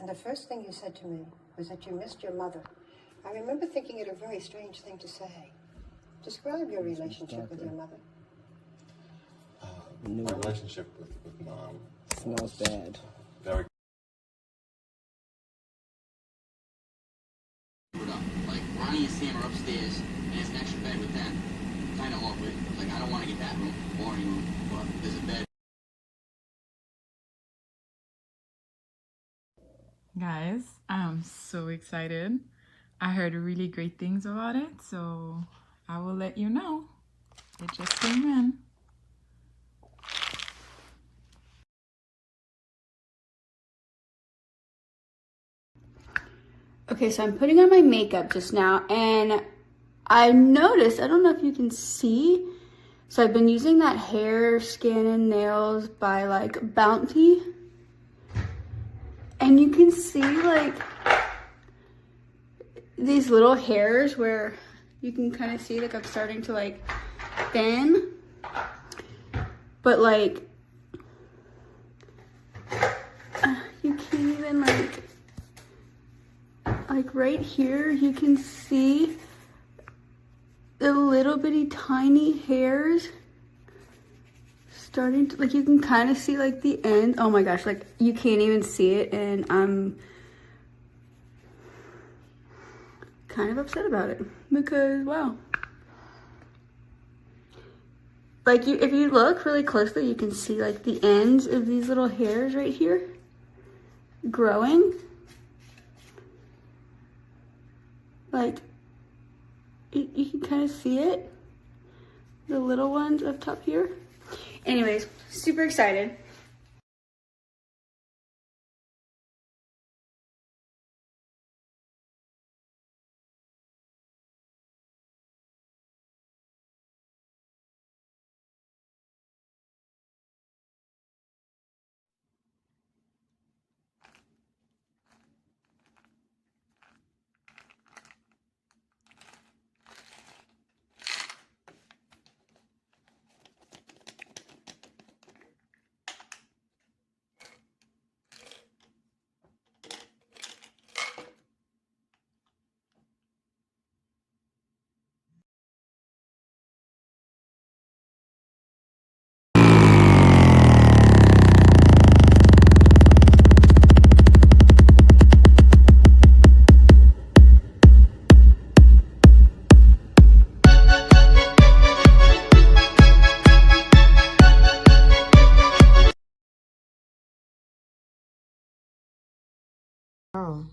And the first thing you said to me was that you missed your mother. I remember thinking it a very strange thing to say. Describe your relationship with your mother. My relationship with Mom smells bad. Very. Like Ronnie and Sam are upstairs, and there's an extra bed with them. Kind of awkward. Like I don't want to get that room, boring room, but there's a bed. Guys, I'm so excited. I heard really great things about it, so I will let you know. It just came in. Okay, so I'm putting on my makeup just now, and I noticed, I don't know if you can see, so I've been using that hair, skin, and nails by like Bounty, and you can see like these little hairs where you can kind of see like I'm starting to like thin, but like you can't even like right here you can see the little bitty tiny hairs starting to, like, you can kind of see like the end. Oh my gosh, like you can't even see it, and I'm kind of upset about it because wow, like if you look really closely you can see like the ends of these little hairs right here growing. Like, you can kind of see it. The little ones up top here. Anyways, super excited. Oh.